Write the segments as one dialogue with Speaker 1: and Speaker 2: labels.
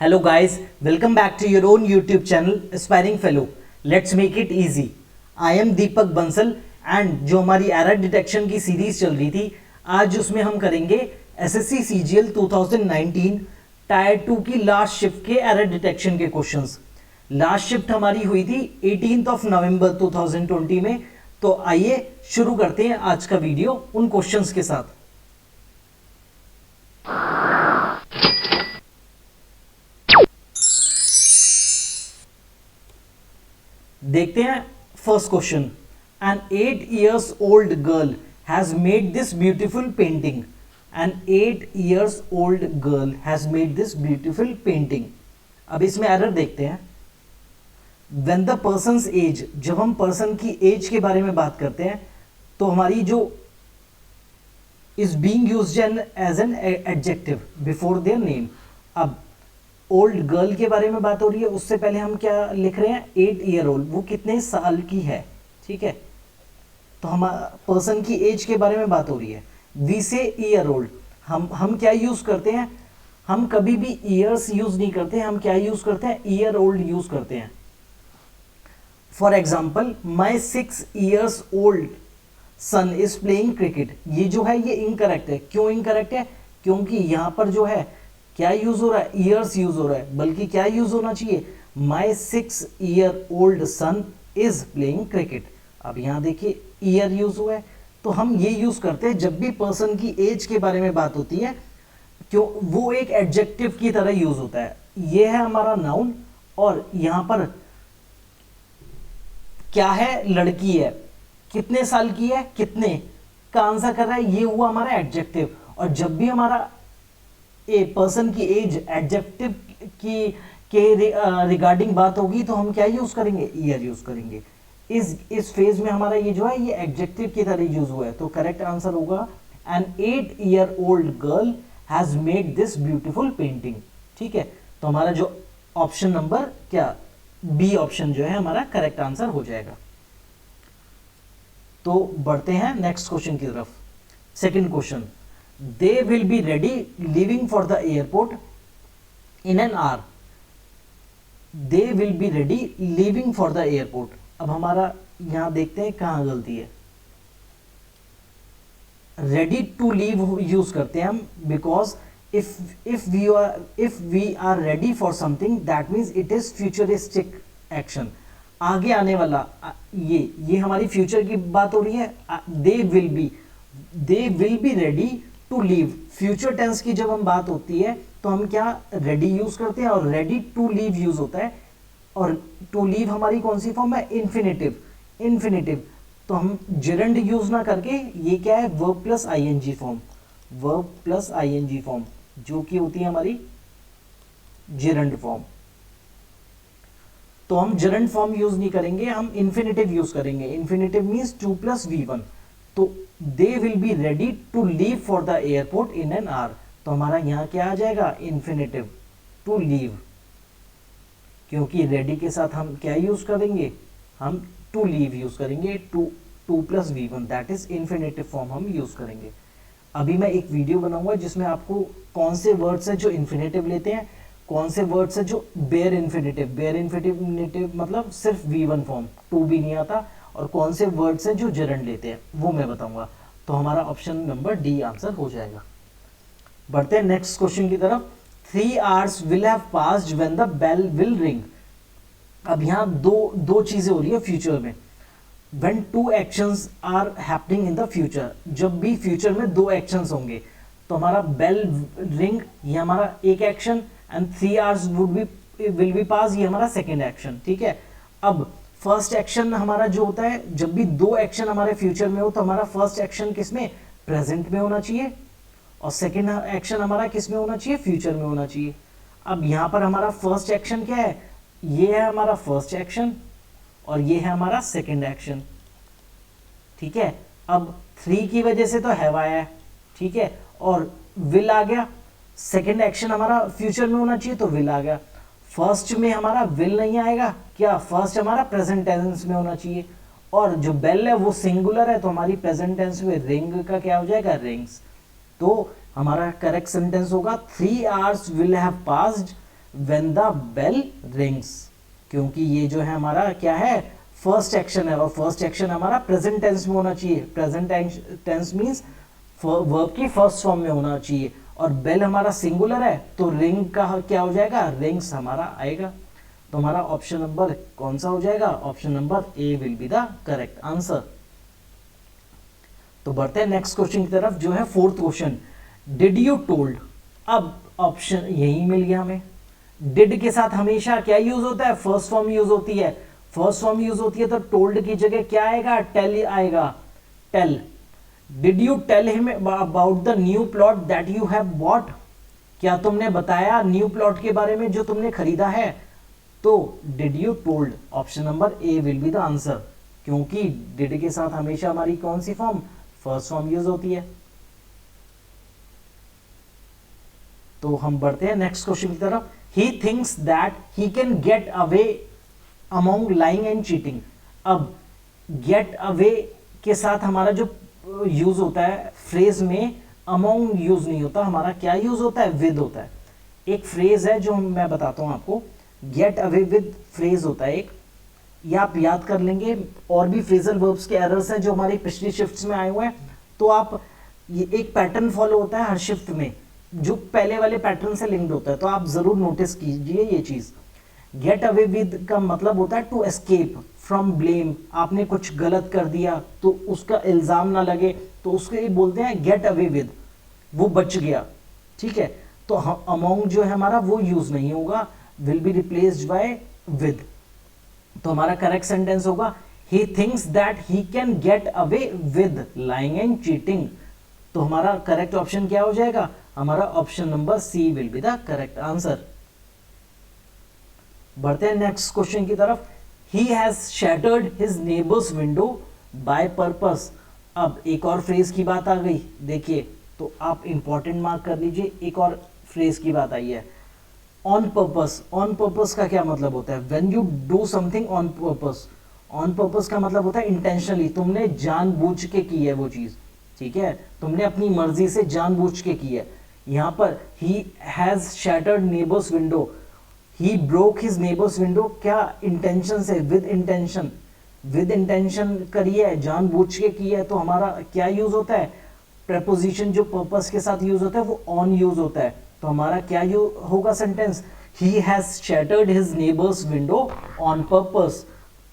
Speaker 1: Hello guys, welcome back to your own YouTube channel Aspiring Fellow. Let's make it easy. I am Deepak Bansal and जो हमारी error detection की series चल रही थी, आज उसमें हम करेंगे एसएससी सीजीएल 2019 टायर 2 की लास्ट शिफ्ट के एरर डिटेक्शन के क्वेश्चंस। लास्ट शिफ्ट हमारी हुई थी 18 नवंबर 2020 में। तो आइए शुरू करते हैं आज का वीडियो उन क्वेश्चंस के साथ। देखते हैं first question. An 8 years old girl has made this beautiful painting. An 8 years old girl has made this beautiful painting. अब इसमें एरर देखते हैं। When the person's age, जब हम पर्सन की एज के बारे में बात करते हैं तो हमारी जो is being used as an adjective before their name। अब ओल्ड गर्ल के बारे में बात हो रही है, उससे पहले हम क्या लिख रहे हैं 8 year old, वो कितने साल की है, ठीक है। तो हम पर्सन की एज के बारे में बात हो रही है। वी से ईयर ओल्ड, हम क्या यूज करते हैं, हम कभी भी ईयर्स यूज नहीं करते, हम क्या यूज करते हैं ईयर ओल्ड यूज करते हैं। For example my 6 years old son is playing cricket, ये जो है ये इनकरेक्ट है। क्यों इनकरेक्ट है? क्योंकि यहां पर जो है क्या यूज हो रहा है, ईयर्स यूज हो रहा है, बल्कि क्या यूज होना चाहिए my 6 year old son is playing cricket. अब यहां देखिए ईयर यूज हुआ है, तो हम ये यूज करते हैं जब भी पर्सन की एज के बारे में बात होती है, क्यों वो एक एडजेक्टिव की तरह यूज होता है। ये है हमारा नाउन और यहां पर क्या है, लड़की है, कितने साल की है, कितने का आंसर कर रहा है, ये हुआ हमारा एडजेक्टिव। और जब भी हमारा ए पर्सन की एज एडजेक्टिव की के रिगार्डिंग बात होगी तो हम क्या यूज करेंगे, ईयर यूज करेंगे। इस फेज में हमारा ये जो है ये एडजेक्टिव की तरह यूज हुआ है, तो करेक्ट आंसर होगा an 8 year old girl has made this beautiful painting. ठीक है, तो हमारा जो ऑप्शन नंबर क्या बी ऑप्शन जो है हमारा करेक्ट आंसर हो जाएगा। तो बढ़ते हैं नेक्स्ट क्वेश्चन की तरफ। Second question, they will be ready living for the airport in an our. They will be ready living for the airport. अब हमारा यहां देखते हैं कहां गलती है। रेडी टू लीव यूज करते हैं हम, because if we are ready for something that means it is futuristic action। आगे आने वाला ये हमारी फ्यूचर की बात हो रही है। they will be ready to leave। Future tense की जब हम बात होती है तो हम क्या रेडी यूज करते हैं और रेडी टू लीव यूज होता है। और टू लीव हमारी कौन सी फॉर्म है, इन्फिनेटिव। तो हम जिरंड यूज ना करके ये क्या है वर्ब प्लस आईएनजी फॉर्म, जो कि होती है हमारी जिरंड फॉर्म। तो हम जिरंड फॉर्म यूज नहीं करेंगे, हम इन्फिनेटिव यूज करेंगे। Infinitive means 2 + V1। तो they will be ready to leave for the airport in an hour. तो हमारा यहां क्या आ जाएगा, इन्फिनेटिव टू लीव, क्योंकि रेडी के साथ हम क्या यूज करेंगे, हम टू लीव यूज करेंगे। 2 + V1 that is infinitive form हम यूज करेंगे। अभी मैं एक वीडियो बनाऊंगा जिसमें आपको कौन से वर्ड्स है जो इन्फिनेटिव लेते हैं, कौन से वर्ड्स है जो बेयर इन्फिनेटिव मतलब सिर्फ V1 फॉर्म, टू भी नहीं आता, और कौन से वर्ड्स है जो जिरंड लेते हैं वो मैं बताऊंगा। तो हमारा ऑप्शन नंबर डी आंसर हो जाएगा। बढ़ते हैं नेक्स्ट क्वेश्चन की तरफ। 3 hours will have passed when the bell will ring। अब यहाँ दो चीजें हो रही है फ्यूचर में। When 2 actions are happening in the future, जब भी फ्यूचर में 2 actions होंगे तो हमारा बेल रिंग ये हमारा एक action and 3 hours will be pass ये हमारा सेकेंड एक्शन। ठीक है, अब फर्स्ट एक्शन हमारा जो होता है, जब भी 2 एक्शन हमारे फ्यूचर में हो तो हमारा फर्स्ट एक्शन किसमें, प्रेजेंट में होना चाहिए, और सेकेंड एक्शन हमारा किसमें होना चाहिए, फ्यूचर में होना चाहिए। अब यहाँ पर हमारा फर्स्ट एक्शन क्या है, ये है हमारा फर्स्ट एक्शन और ये है हमारा सेकेंड एक्शन। ठीक है, अब 3 की वजह से तो हैव आया है, ठीक है, और विल आ गया। सेकेंड एक्शन हमारा फ्यूचर में होना चाहिए तो विल आ गया। फर्स्ट में हमारा विल नहीं आएगा, क्या फर्स्ट हमारा प्रेजेंट टेंस में होना चाहिए, और जो बेल है वो सिंगुलर है तो हमारी प्रेजेंट टेंस में रिंग का क्या हो जाएगा, रिंग्स। तो हमारा करेक्ट सेंटेंस होगा 3 hours will have passed when the bell rings, क्योंकि ये जो है हमारा क्या है, फर्स्ट एक्शन है, और फर्स्ट एक्शन हमारा प्रेजेंट टेंस में होना चाहिए। प्रेजेंट टेंस मींस वर्ब की फर्स्ट फॉर्म में होना चाहिए, और बेल हमारा सिंगुलर है तो रिंग का क्या हो जाएगा, रिंग्स हमारा आएगा। तो हमारा ऑप्शन नंबर कौन सा हो जाएगा, option number A will be the correct answer. तो बढ़ते हैं नेक्स्ट क्वेश्चन की तरफ, जो है fourth question, did you told. अब ऑप्शन यही मिल गया हमें। डिड के साथ हमेशा क्या यूज होता है, फर्स्ट फॉर्म यूज होती है। फर्स्ट फॉर्म यूज होती है तो टोल्ड की जगह क्या आएगा, टेल आएगा, tell. Did you tell him about the new plot that you have bought, क्या तुमने बताया न्यू प्लॉट के बारे में जो तुमने खरीदा है। तो did you told, option number A will be the answer, क्योंकि डिड के साथ हमेशा हमारी कौन सी फॉर्म, फर्स्ट फॉर्म यूज होती है। तो हम बढ़ते हैं नेक्स्ट क्वेश्चन की तरफ। ही thinks that he can get away among lying and cheating. अब गेट अवे के साथ हमारा जो यूज होता है फ्रेज में, अमोंग यूज नहीं होता, हमारा क्या यूज होता है, विद होता है। एक फ्रेज है जो मैं बताता हूं आपको, गेट अवे विद फ्रेज होता है एक, ये आप याद कर लेंगे। और भी फ्रेजल वर्ब्स के एरर्स हैं जो हमारी पिछली शिफ्ट्स में आए हुए हैं, तो आप ये एक पैटर्न फॉलो होता है हर शिफ्ट में जो पहले वाले पैटर्न से लिंक्ड होता है, तो आप जरूर नोटिस कीजिए ये चीज। गेट अवे विद का मतलब होता है टू एस्केप फ्रॉम ब्लेम, आपने कुछ गलत कर दिया तो उसका इल्जाम ना लगे, तो उसके बोलते हैं गेट अवे विद, वो बच गया, ठीक है। तो अमोंग जो है हमारा वो यूज नहीं होगा, will be replaced by with. तो हमारा करेक्ट सेंटेंस होगा, he thinks that he can get away with lying and cheating. तो हमारा करेक्ट ऑप्शन क्या हो जाएगा, हमारा option number C will be the correct answer. बढ़ते हैं नेक्स्ट क्वेश्चन की तरफ। He has shattered his neighbours window by purpose. अब एक और फ्रेज की बात आ गई, देखिए तो आप इंपॉर्टेंट मार्क कर लीजिए, एक और फ्रेज की बात आई है, ऑन पर्पस। ऑन पर्पस का क्या मतलब होता है, when you do something on purpose. On purpose का मतलब होता है इंटेंशनली, तुमने जानबूझ के की है वो चीज, ठीक है, तुमने अपनी मर्जी से जानबूझ के की है। यहां पर ही has shattered neighbours window, he broke his neighbours window, क्या इंटेंशन से, विद इंटेंशन, विद इंटेंशन करी है, जानबूझ के की है, तो हमारा क्या यूज होता है, प्रेपोजिशन जो पर्पस के साथ यूज होता है वो ऑन यूज होता है। तो हमारा क्या होगा sentence, he has shattered his neighbours window on purpose.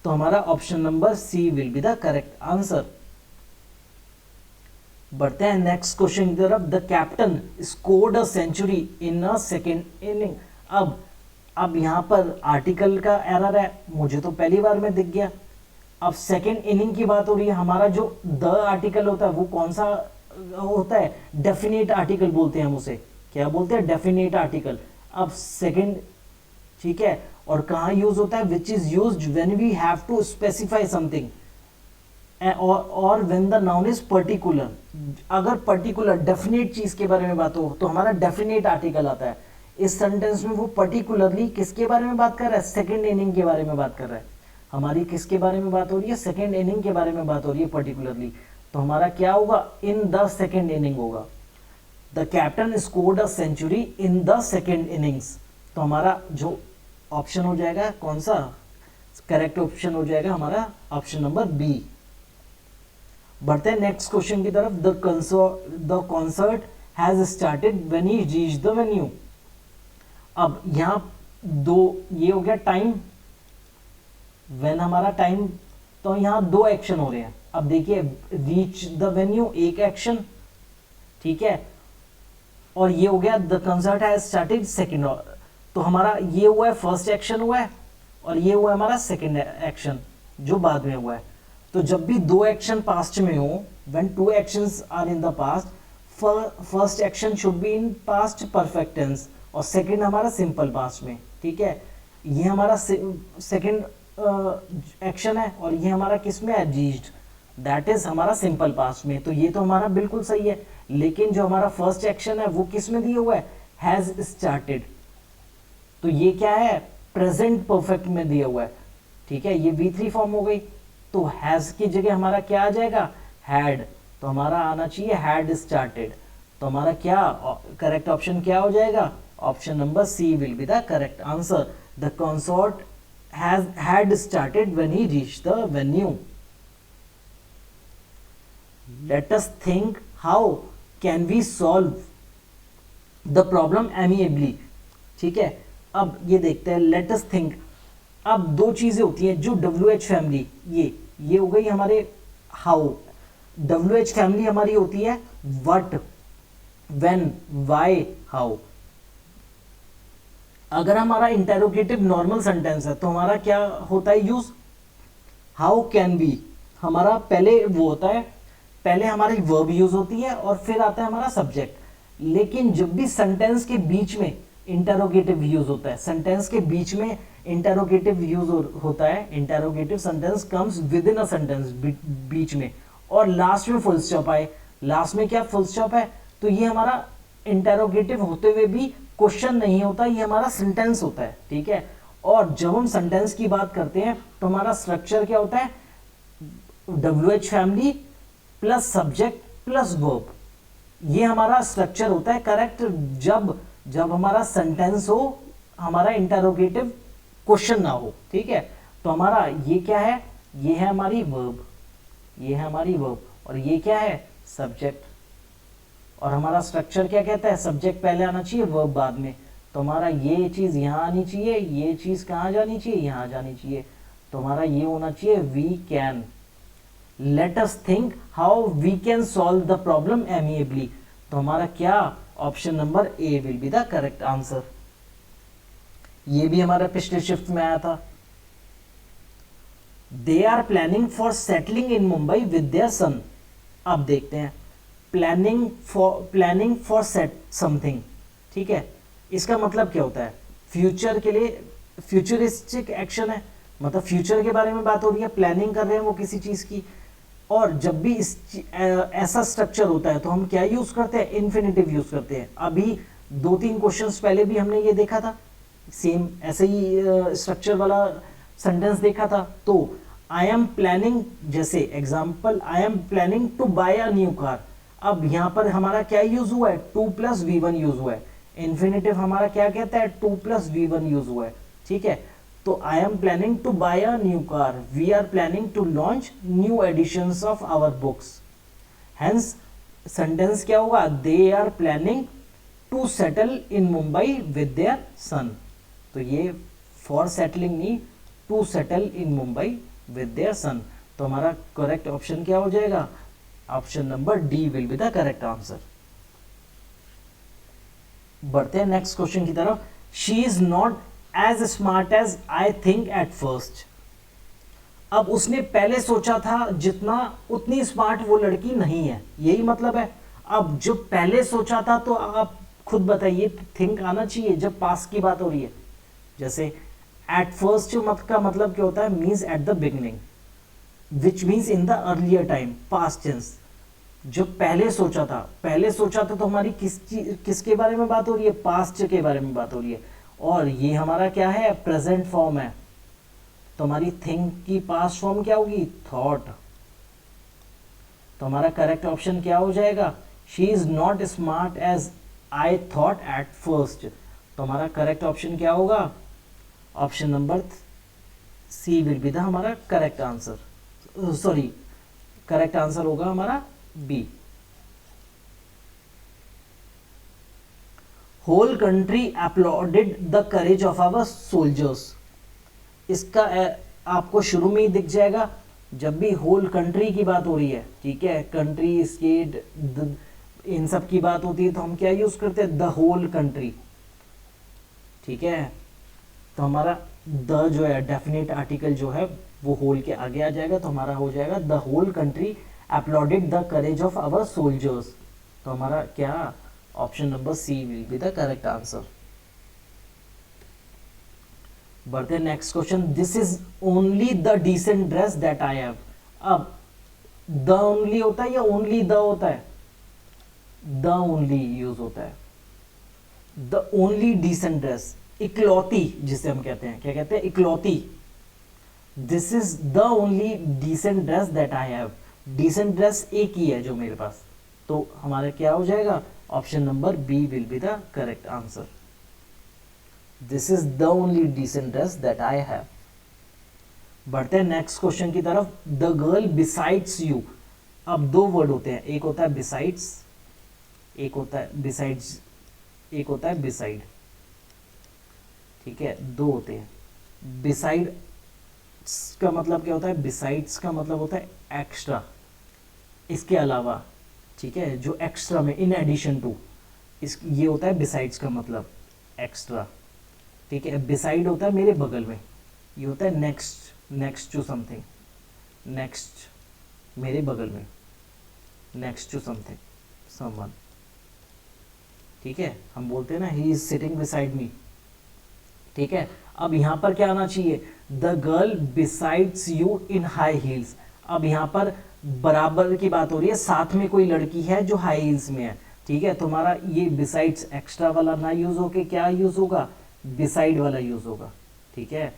Speaker 1: तो हमारा option number C will be the correct answer. बढ़ते हैं नेक्स्ट क्वेश्चन की तरफ। The captain scored a century in a second inning. अब यहां पर आर्टिकल का एरर है, मुझे तो पहली बार में दिख गया। अब सेकेंड इनिंग की बात हो रही है, हमारा जो द आर्टिकल होता है वो कौन सा होता है, डेफिनेट आर्टिकल बोलते हैं हम उसे, क्या बोलते हैं, डेफिनेट आर्टिकल। अब सेकेंड, ठीक है, और कहां यूज होता है, which is used when we have to specify something और when the noun is particular. अगर पर्टिकुलर डेफिनेट चीज के बारे में बात हो तो हमारा डेफिनेट आर्टिकल आता है। इस सेंटेंस में वो पर्टिकुलरली किसके बारे में बात कर रहा है, सेकेंड इनिंग के बारे में बात कर रहा है। हमारी किसके बारे में बात हो रही है, सेकेंड इनिंग के बारे में बात हो रही है पर्टिकुलरली। तो हमारा क्या होगा, इन द सेकेंड इनिंग होगा। The captain scored a century in the second innings. तो हमारा जो ऑप्शन हो जाएगा कौन सा, करेक्ट ऑप्शन हो जाएगा हमारा ऑप्शन नंबर बी। बढ़ते हैं नेक्स्ट क्वेश्चन की तरफ। The concert has started when he reached the venue. अब यहां दो, ये हो गया टाइम, व्हेन हमारा टाइम, तो यहां दो एक्शन हो रहे हैं। अब देखिए रीच द वेन्यू एक एक्शन, ठीक है, और ये हो गया the concert has started second. तो हमारा ये हुआ है फर्स्ट एक्शन हुआ है, और ये हुआ है हमारा सेकंड एक्शन जो बाद में हुआ है। तो जब भी दो एक्शन पास्ट में हो, when two actions are in the past, first action should be in past perfect tense और सेकंड हमारा सिंपल पास्ट में, ठीक है। ये हमारा सेकंड एक्शन है और ये हमारा किस में है, रीच्ड, दैट इज हमारा सिंपल पास्ट में। तो ये तो हमारा बिल्कुल सही है, लेकिन जो हमारा फर्स्ट एक्शन है वो किस में दिया हुआ है, हैज स्टार्टेड। तो ये क्या है, प्रेजेंट परफेक्ट में दिया हुआ है, ठीक है, ये V3 फॉर्म हो गई। तो हैज की जगह हमारा क्या आ जाएगा, हैड। तो हमारा आना चाहिए हैड स्टार्टेड। तो हमारा क्या करेक्ट ऑप्शन क्या हो जाएगा, option number C will be the correct answer. The concert had started when he reached the venue. Let us think how can we solve the problem amicably. ठीक है, अब ये देखते हैं. Let us think. अब दो चीजें होती हैं जो WH फैमिली, ये हो गई हमारे हाउ. WH फैमिली हमारी होती है what, when, why, how. अगर हमारा इंटेरोगेटिव नॉर्मल सेंटेंस है तो हमारा क्या होता है यूज, हाउ कैन बी. हमारा पहले वो होता है, पहले हमारी वर्ब यूज होती है और फिर आता है हमारा सब्जेक्ट. लेकिन जब भी सेंटेंस के बीच में इंटेरोगेटिव यूज होता है, सेंटेंस के बीच में इंटेरोगेटिव यूज होता है, interrogative sentence comes within a sentence, बीच में, और लास्ट में फुल स्टॉप आए. लास्ट में क्या फुल स्टॉप है, तो ये हमारा इंटेरोगेटिव होते हुए भी क्वेश्चन नहीं होता, ये हमारा सेंटेंस होता है. ठीक है, और जब हम सेंटेंस की बात करते हैं तो हमारा स्ट्रक्चर क्या होता है, WH family plus subject plus verb. ये हमारा स्ट्रक्चर होता है करेक्ट जब हमारा सेंटेंस हो, हमारा इंटेरोगेटिव क्वेश्चन ना हो. ठीक है, तो हमारा ये क्या है, ये है हमारी वर्ब, ये है हमारी वर्ब, और ये क्या है सब्जेक्ट. और हमारा स्ट्रक्चर क्या कहता है, सब्जेक्ट पहले आना चाहिए वर्ब बाद में. तो हमारा ये चीज यहाँ आनी चाहिए, ये चीज कहाँ जानी चाहिए, यहाँ जानी चाहिए. तो हमारा ये होना चाहिए we can. Let us think how we can solve the problem amicably. तो हमारा क्या, option number A will be the correct answer. ये भी हमारा पिछले शिफ्ट में आया था. They are planning for settling in Mumbai with their son. अब देखते हैं, प्लानिंग फॉर सेट समथिंग. ठीक है, इसका मतलब क्या होता है, फ्यूचर के लिए फ्यूचरिस्टिक एक्शन है, मतलब फ्यूचर के बारे में बात हो रही है, प्लानिंग कर रहे हैं वो किसी चीज की. और जब भी ऐसा स्ट्रक्चर होता है तो हम क्या यूज करते हैं, इन्फिनेटिव यूज करते हैं. अभी 2-3 क्वेश्चंस पहले भी हमने ये देखा था, सेम ऐसे ही स्ट्रक्चर वाला सेंटेंस देखा था. तो आई एम प्लानिंग, जैसे example, I am planning to buy a new car. अब यहाँ पर हमारा क्या यूज हुआ है, 2 + V1 यूज हुआ है. इन्फिनेटिव हमारा क्या कहता है, 2 + V1 यूज हुआ है. ठीक है, तो I am planning to buy a new car, we are planning to launch new editions of our books. Hence sentence क्या होगा, they are planning to settle in Mumbai with their son. तो ये for settling नहीं, to settle in Mumbai with their son. तो हमारा correct option क्या हो जाएगा, option number D will be the correct answer. बढ़ते हैं नेक्स्ट क्वेश्चन की तरफ. She is not as smart as I think at first. अब उसने पहले सोचा था जितना, उतनी स्मार्ट वो लड़की नहीं है, यही मतलब है. अब जो पहले सोचा था, तो आप खुद बताइए, थिंक आना चाहिए जब पास की बात हो रही है. जैसे एट फर्स्ट का मतलब क्या होता है, means at the beginning, which means in the earlier time, past tense. जो पहले सोचा था तो हमारी किसके बारे में बात हो रही है, पास्ट के बारे में बात हो रही है. और ये हमारा क्या है, प्रेजेंट फॉर्म है. तो हमारी थिंक की पास्ट फॉर्म क्या होगी, थॉट. तो हमारा करेक्ट ऑप्शन क्या हो जाएगा, she is not smart as I thought at first. तो हमारा करेक्ट ऑप्शन क्या होगा, option number C will be the हमारा correct answer. Sorry, correct answer होगा हमारा बी. Whole country applauded the courage of our soldiers. इसका आपको शुरू में ही दिख जाएगा जब भी होल कंट्री की बात हो रही है. ठीक है, कंट्री, स्टेट, इन सब की बात होती है तो हम क्या यूज करते हैं, द होल कंट्री. ठीक है, तो हमारा द जो है डेफिनेट आर्टिकल जो है वो होल के आगे आ जाएगा. तो हमारा हो जाएगा the whole country applauded the courage of our soldiers. तो हमारा क्या, option number C will be the correct answer. बढ़ते next question. This is only the decent dress that I have. अब द ओनली होता है या ओनली द होता है, द ओनली यूज होता है. द ओनली डिसेंट ड्रेस, इकलौती जिसे हम कहते हैं, क्या कहते हैं, इकलौती. This is the only decent dress that I have. Decent dress एक ही है जो मेरे पास. तो हमारा क्या हो जाएगा, option number B will be the correct answer. This is the only decent dress that I have. बढ़ते हैं नेक्स्ट क्वेश्चन की तरफ। The girl besides you. अब दो वर्ड होते हैं, एक होता है बिसाइड्स, एक होता है बिसाइड्स, एक होता है बिसाइड। ठीक है, दो होते हैं। बिसाइड का मतलब क्या होता है? बिसाइड्स का मतलब होता है एक्स्ट्रा, इसके अलावा। ठीक है, जो एक्स्ट्रा में, इन एडिशन टू, इस ये होता है बिसाइड्स का मतलब एक्स्ट्रा। ठीक है, बिसाइड होता है मेरे बगल में, ये होता है next, next to something, next मेरे बगल में, नेक्स्ट टू समथिंग, समवन। ठीक है, हम बोलते हैं ना he is sitting beside me. ठीक है, अब यहां पर क्या आना चाहिए? The girl besides you in high heels. अब यहां पर बराबर की बात हो रही है, साथ में कोई लड़की है जो हाई हील्स में है। ठीक है, तुम्हारा ये बिसाइड्स एक्स्ट्रा वाला ना यूज होके क्या यूज होगा? बिसाइड वाला यूज होगा। ठीक है,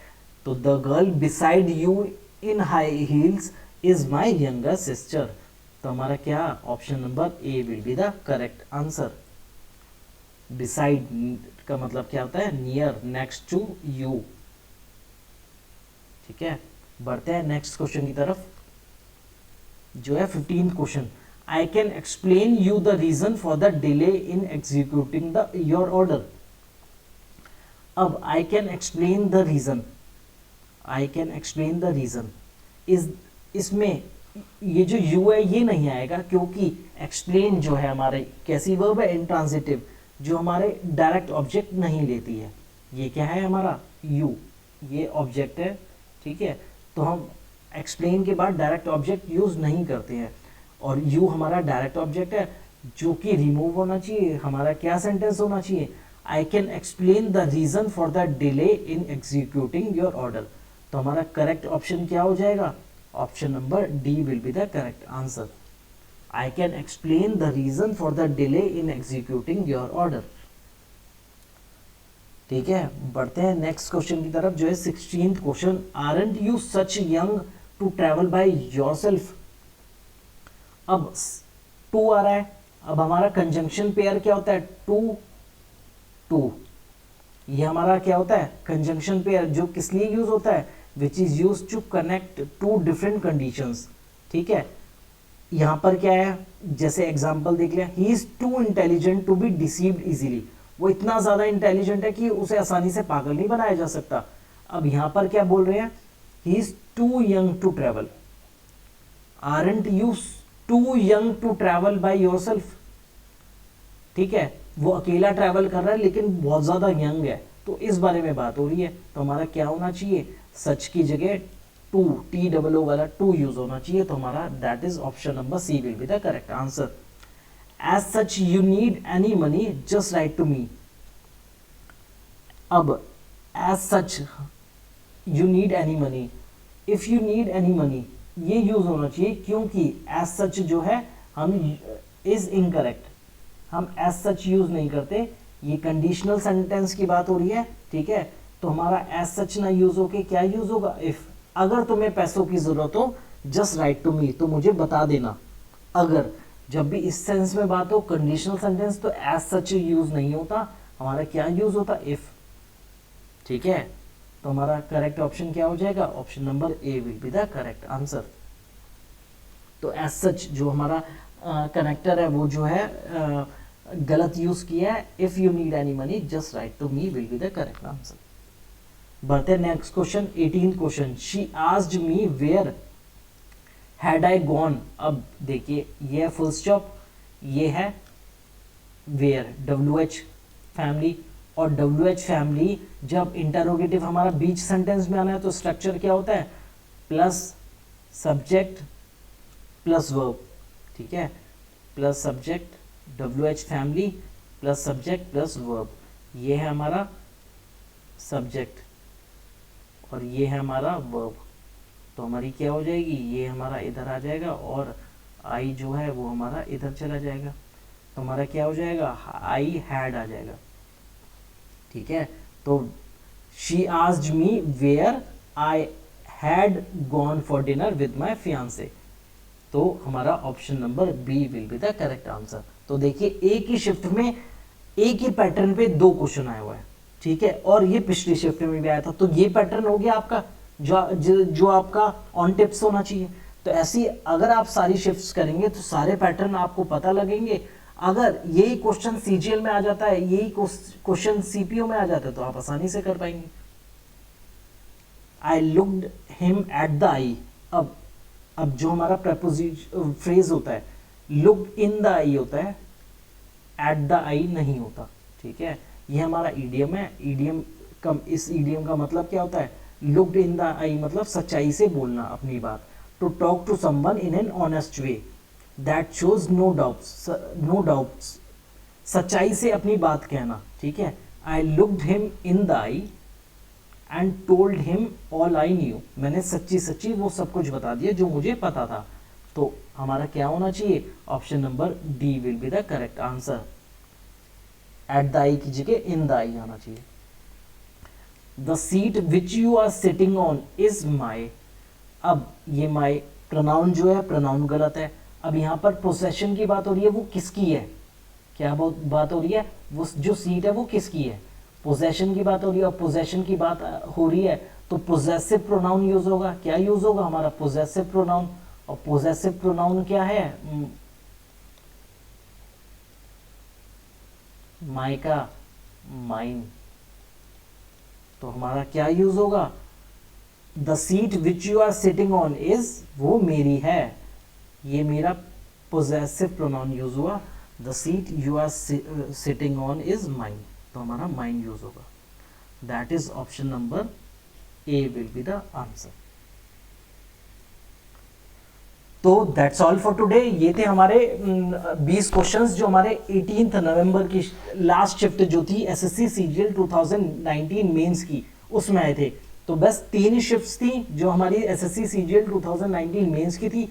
Speaker 1: तो the girl beside you in high heels is my younger sister. तो हमारा क्या? Option number A will be the correct answer. Beside का मतलब क्या होता है? Near, next to you. ठीक है, बढ़ते हैं नेक्स्ट क्वेश्चन की तरफ, जो है 15th question. I can explain you the reason for the delay in executing the your order. अब I can explain the reason, I can explain the reason, इसमें ये जो यू है ये नहीं आएगा, क्योंकि एक्सप्लेन जो है हमारे कैसी वर्ब है? इंट्रांजिटिव, जो हमारे डायरेक्ट ऑब्जेक्ट नहीं लेती है। ये क्या है हमारा? यू, ये ऑब्जेक्ट है। ठीक है, तो हम एक्सप्लेन के बाद डायरेक्ट ऑब्जेक्ट यूज नहीं करते हैं, और यू हमारा डायरेक्ट ऑब्जेक्ट है जो कि रिमूव होना चाहिए। हमारा क्या सेंटेंस होना चाहिए? I can explain the reason for the delay in executing your order. तो हमारा करेक्ट ऑप्शन क्या हो जाएगा? Option number D will be the correct answer. I can explain the reason for the delay in executing your order। ठीक है, बढ़ते हैं next question की तरफ, जो है 16th question. Aren't you such young to travel by yourself? अब to आ रहा है, अब हमारा कंजंक्शन पेयर क्या होता है? टू टू, ये हमारा क्या होता है? कंजंक्शन पेयर, जो किस लिए यूज होता है? Which is use to connect to different conditions. ठीक है, यहां पर क्या है? जैसे एग्जांपल देख लिया, he is too intelligent to be deceived easily. वो इतना ज्यादा इंटेलिजेंट है कि उसे आसानी से पागल नहीं बनाया जा सकता। अब यहां पर क्या बोल रहे हैं? He is too young to travel. Aren't you too young to travel by yourself? ठीक है, वो अकेला ट्रैवल कर रहा है लेकिन बहुत ज्यादा यंग है, तो इस बारे में बात हो रही है। तो हमारा क्या होना चाहिए? सच की जगह टू, टी डबल ओ वाला टू यूज होना चाहिए। तो हमारा that is option number C will be the correct answer. As such you need any money just write to me. अब as such you need any money, if you need any money, ये use होना चाहिए, क्योंकि as such जो है हम is incorrect, हम as such use नहीं करते। ये कंडीशनल सेंटेंस की बात हो रही है। ठीक है, तो हमारा एज सच ना यूज होके क्या यूज होगा? इफ। अगर तुम्हें पैसों की जरूरत हो जस्ट राइट टू मी, तो मुझे बता देना। अगर जब भी इस सेंस में बात हो कंडीशनल सेंटेंस, तो एज सच यूज नहीं होता, हमारा क्या यूज होता? इफ। ठीक है, तो हमारा करेक्ट ऑप्शन क्या हो जाएगा? Option number A will be the correct answer. तो एज सच जो हमारा कनेक्टर है वो जो है गलत यूज किया है। If you need any money just write to me will be the correct answer. बढ़ते हैं next question, 18th question. She asked me where had I gone. अब देखिए, ये है फुल स्टॉप, ये है वेयर, WH फैमिली। और WH फैमिली जब इंटरोगेटिव हमारा बीच सेंटेंस में आना है तो स्ट्रक्चर क्या होता है? Plus subject plus verb. ठीक है, plus subject, WH family plus subject plus verb. ये है हमारा सब्जेक्ट और ये है हमारा वर्ब। तो हमारी क्या हो जाएगी? ये हमारा इधर आ जाएगा और आई जो है वो हमारा इधर चला जाएगा। तो हमारा क्या हो जाएगा? आई हैड आ जाएगा। ठीक है, तो she asked me where I had gone for dinner with my fiancee. तो हमारा option number B will be the correct answer. तो देखिए, एक ही शिफ्ट में एक ही पैटर्न पे दो क्वेश्चन आए हुए हैं। ठीक है, और ये पिछली शिफ्ट में भी आया था। तो ये पैटर्न हो गया आपका जो आपका ऑन टिप्स होना चाहिए। तो ऐसी अगर आप सारी शिफ्ट्स करेंगे तो सारे पैटर्न आपको पता लगेंगे। अगर यही क्वेश्चन सीजीएल में आ जाता है, यही क्वेश्चन सीपीओ में आ जाता है, तो आप आसानी से कर पाएंगे। I looked him at the eye. अब जो हमारा प्रेपोजिशन फ्रेज होता है, लुक्ड इन द आई होता है, एट द आई नहीं होता। ठीक है, ये हमारा ईडीएम है। ईडीएम का, इस ईडीएम का मतलब क्या होता है? लुक्ड इन द आई मतलब सच्चाई से बोलना अपनी बात। To talk to someone in an honest way that shows no doubts, सच्चाई से अपनी बात कहना। ठीक है, I looked him in the eye and told him all I knew, मैंने सच्ची सच्ची वो सब कुछ बता दिया जो मुझे पता था। तो हमारा क्या होना चाहिए? Option number D will be the correct answer. At the eye की जगह इन द आई आना चाहिए। The seat which you are sitting on is my. अब ये माई प्रोनाउन जो है, प्रोनाउन गलत है। अब यहाँ पर पोसेशन की बात हो रही है, वो किसकी है? क्या बात हो रही है? वो जो सीट है वो किसकी है? पोजेशन की बात हो रही है, और पोजेशन की बात हो रही है तो पोजेसिव प्रोनाउन यूज होगा। क्या यूज होगा? हमारा पोजेसिव प्रोनाउन। और पोजेसिव प्रोनाउन क्या है? माई का माइन। तो हमारा क्या यूज होगा? The seat which you are sitting on is, वो मेरी है, ये मेरा पोजेसिव प्रोनाउन यूज हुआ। The seat you are sitting on is mine, तो हमारा माइन यूज होगा। That is option number A will be the answer. तो दैट्स ऑल फॉर टुडे। ये थे हमारे 20 क्वेश्चंस जो हमारे 18 नवंबर की लास्ट शिफ्ट जो थी एसएससी सीजीएल 2019 मेंस की, उसमें आए थे। तो बस 3 शिफ्ट्स थी जो हमारी एसएससी सीजीएल 2019 मेंस की थी।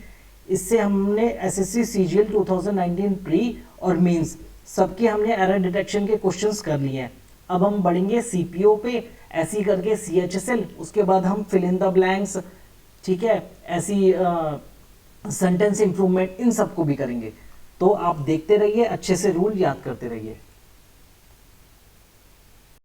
Speaker 1: इससे हमने एसएससी सीजीएल 2019 प्री और मेंस सबके हमने एरर डिटेक्शन के क्वेश्चंस कर लिए हैं। अब हम बढ़ेंगे सीपीओ पे, ऐसी करके सीएचएसएल, उसके बाद हम फिल इन द ब्लैंक्स, ठीक है, ऐसी सेंटेंस इंप्रूवमेंट, इन सबको भी करेंगे। तो आप देखते रहिए, अच्छे से रूल याद करते रहिए।